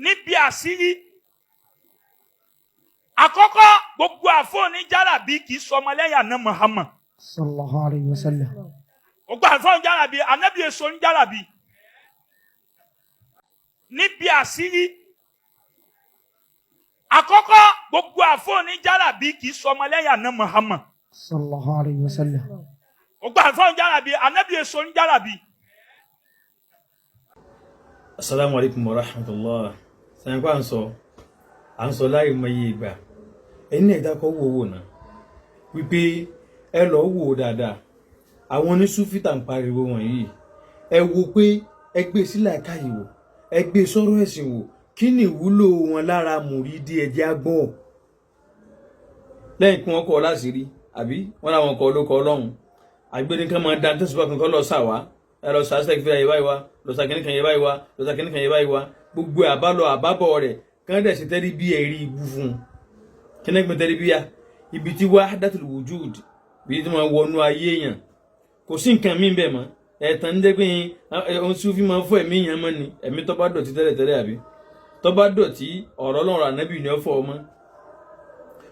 níbi àṣírí. Àkọ́kọ́ gbogbo àfọ̀ní jálàbí kì í sọmọ lẹ́yìn àná Muhammad. sallallahu alayhi wa sallam. Gbogbo àfọ̀ní jálàbí ànábì èso ní jálàbí. Níbi àṣírí. Àkọ́kọ́ gbogbo àfọ̀ní jálàbí kì í sọmọ lẹ́yìn àná Muhammad. sallallahu alayhi wa sallam. Gbogbo àfọ̀ní jálàbí ànábì èso ní jálàbí. Assalamu alaikum wa rahmatullah. Sẹ́yìn pa à ń sọ láì mọye ìgbà. Ẹni ẹ̀dá kọ́ wò náà wípé ẹ lọ wò dáadáa. Àwọn onísúfì tá ń pariwo wọ̀nyí. Ẹ wo pé ẹ gbé sílẹ̀ àkáyè wò. Ẹ gbé sọ̀rọ̀ ẹ̀sìn wò. Kí ni ìwúlò wọn lára mùrídí ẹ̀jẹ̀ agbọ́n? Lẹ́yìn kí wọ́n kọ́ láṣìírí àbí wọ́n láwọn kọ́ ló kọ́ Ọlọ́run. Àgbẹ̀nìkan máa dá tẹ̀síwá kankan lọ sàwá. Ẹ lọ sàásẹ̀ fẹ́ yẹ báyìí wá. Lọ sàkínní kan yẹ báyìí wá. Lọ sàkínní kan yẹ báyìí wá. Gbogbo àbálọ àbábọ̀ rẹ̀ kan dẹ̀ ṣe tẹ́rí bí ẹ̀rí ibu fún un. Kí ni gbọ́n tẹ́rí bí ya? Ibi tí wahdatul wujud bí tí wọ́n wọnú ayé èèyàn. Kò sí nǹkan mí bẹ́ẹ̀ mọ́. Ẹ̀tàn ń dẹ́gbẹ́ ohun Sufi máa ń fọ́ ẹ̀mí èèyàn mọ́ ni. Ẹ̀mí tó bá dọ̀tí tẹ́lẹ̀ àbí. Tó bá dọ̀tí ọ̀rọ̀ Ọlọ́run ànábì ni ó fọ́ ọmọ.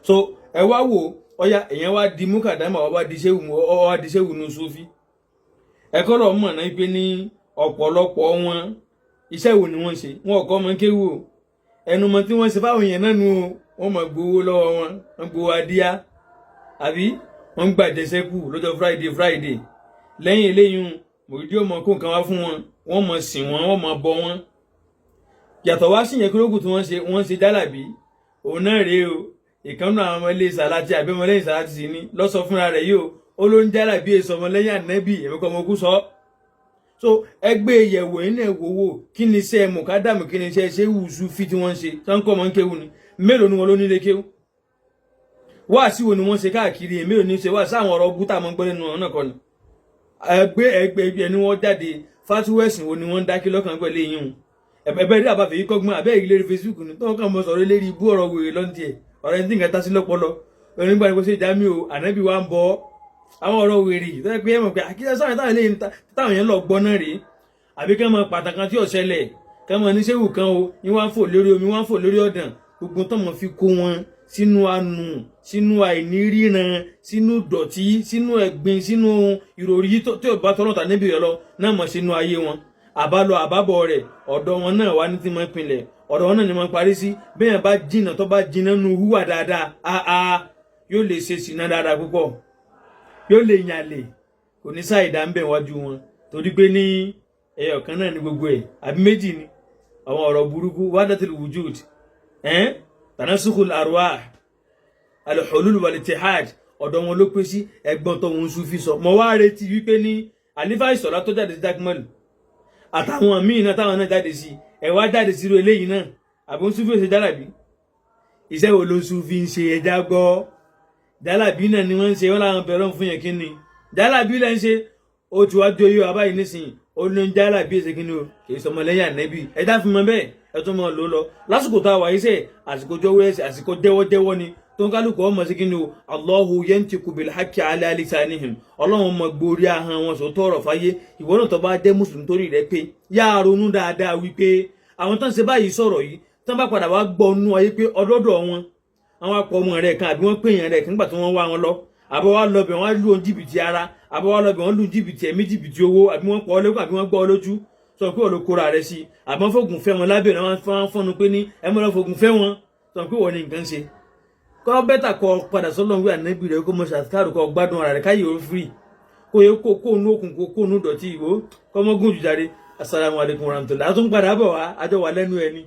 So ẹ wá wò ọya èèyàn wá di mukadama wá di ṣéwù nu Sufi. Ẹ̀kọ́ lọ mọ̀ náà pé ní ọ̀pọ̀lọpọ̀ wọn iṣẹ́ wo ni wọ́n ṣe. Wọn ò kọ́ ọmọ kéwù o. Ẹnu mọ tí wọ́n ṣe fáwọn èèyàn náà nu o. Wọ́n máa gbowó lọ́wọ́ wọn. Wọ́n gbowó adíyá. Àbí wọ́n gbàjẹsẹ́kù lọ́jọ́ Friday. Lẹ́yìn eléyìí mòrídì ọmọ kó nǹkan wá fún wọn. Wọ́n máa sìn wọn, wọ́n máa bọ wọn. Yàtọ̀ wá sí yẹn kúrókù tí wọ́n ṣe jálàbí. Òun náà rèé o. Ìkànnì àwọn ọmọ ilé Sàlátì àbí ọmọ lẹ́yìn Sàlátì sí ní lọ́sọ fúnra rẹ̀ yìí o. Ó ló ń jálàbí èso ọmọ lẹ́yìn ànábì èmi kọ́ ọmọ kú sọ. So ẹgbẹ́ ìyẹ̀wò iná ìwòwò kí ni iṣẹ́ mọ̀kádàmù kí ni iṣẹ́ ṣéwù Sufi tí wọ́n ń ṣe tí wọ́n ń kọ́ ọmọ ń kéwù ni mélòó ni wọn ló nílé kéwù wáàsí wo ni wọ́n ṣe káàkiri mélòó ni ṣe wáàsí àwọn ọ̀rọ̀ bútà mọ́ gbọ́dọ̀ nínú ọ̀nà kan ni ẹgbẹ́ ni wọ́n jáde fásitì wo ni wọ́n ń dákí lọ́kàn pẹ̀lú eyín o ẹ̀bẹ̀ rí àbáfẹ́ yìí kọ́gbọ́n àbẹ́ ìlérí Facebook ni tó kàn mọ́ sọ̀rọ̀ lérí ibú ọ̀rọ̀ wèrè lọ́ntì ẹ̀ ọ̀rẹ́ ní nǹkan tásí lọ́pọlọ onígbà ni kò ṣe jámí o ànábì wa ń bọ àwọn ọ̀rọ̀ wèrè tó yẹ pé ẹ mọ̀ pé àkíyèsí àwọn táwọn yẹn lọ gbọ́ náà rèé àbí kẹ́ mọ pàtàkì tí ó ṣẹlẹ̀ kẹ́ mọ níṣẹ́wù kan o ní wọ́n fò lórí omi wọ́n fò lórí ọ̀dàn gbogbo tó mọ̀ fi kó wọn sínú anù sínú àìníríran sínú dọ̀tí sínú ẹ̀gbin sínú ìròrí tí ò bá tọ́lọ́ta níbi rẹ̀ lọ náà mọ̀ sínú ayé wọn àbálọ àbábọ̀ rẹ̀ ọ̀dọ̀ wọn náà wá ní tí wọ́n pinlẹ̀ ọ̀dọ̀ wọn náà ni wọ́n parí sí bẹ́ẹ̀ bá jìnnà tó bá jìnnà nu hùwà dáadáa yóò lè ṣe sìnà dáadáa púpọ̀ yóò lè yànlè kò ní sáìdá ń bẹ̀ wájú wọn torí pé ní ẹyọ kan náà ni gbogbo ẹ̀ àbí méjì ni àwọn ọ̀rọ̀ burúkú wahdatul wujud tanasukhul arwah al-hulul wal-ittihad ọ̀dọ̀ wọn ló pé sí ẹgbọ́n tó wọn Sufi sọ mọ́ wá retí wípé ní àlífà ìsọ̀lá tó jáde sí dákúmọ́lù àtàwọn míì náà táwọn náà jáde sí ẹ wá jáde sí irú eléyìí náà àbí wọn Sufi ṣe jálàbí iṣẹ́ wo ló Sufi ń ṣe ẹja gbọ́ jálàbí náà ni wọ́n ń ṣe wọ́n láwọn bẹ̀rẹ̀ fún yẹn kí ni jálàbí lẹ́ ń ṣe ó ti wá jóyó abáyé nísìnyí ó ló ń jálàbí ẹsẹ̀ kí ni o kì í sọmọ lẹ́yìn ànẹ́bí ẹja fún mọ bẹ́ẹ̀ ẹ tún mọ lò lọ lásìkò tá a wà iṣẹ́ àsìkò jọ̀wọ́ ẹsẹ̀ àsìkò jẹ́wọ́jẹ́wọ́ ni tó ń kálukú ọmọ sí kí ni o Allahu yantiqu bil haqqi ala lisanihim ọlọ́run mọ gborí ahọ́n wọn sọ tọrọ fáyé ìwọ náà tó bá jẹ́ mùsùlùmí torí rẹ pé yáa ronú dáadáa wípé àwọn tó ń ṣe báyìí sọ̀rọ̀ yìí tó ń bá padà wá gbọ́ nú ayé pé ọdọ́dọ̀ wọn àwọn apọ̀ ọmọ rẹ̀ kan àbí wọ́n pè yàn rẹ̀ kan nígbà tí wọ́n wá wọn lọ àbọ̀ wá lọ bẹ̀ wọ́n lù ọ́n jìbìtì ara àbọ̀ wá lọ bẹ̀ wọ́n lù jìbìtì ẹ̀mí jìbìtì owó àbí wọ́n pọ̀ ọ́ lẹ́kọ̀ọ́ àbí wọ́n gbọ́ ọ lójú sọ pé olùkóra rẹ̀ sí àbọ̀n fògùn fẹ́ wọn lábẹ́ wọn fọ́nu pé ní ẹ mọ́ lọ fògùn fẹ́ wọn sọ pé wọ́n ní nǹkan ṣe kọ́ bẹ́tà kọ́ padà sọ́lọ́ wí ànábì rẹ̀ kó mọ̀ ṣàtìkárù kọ́ gbádùn ara rẹ̀ káyé ó firi kó yẹ kó nú òkun kó nú dọ̀tí ìwó kọ́ mọ́gùn jùjáde assalamu alaikum warahmatullahi àtúnpadà bọ̀ wá àjọ wà lẹ́nu ẹni.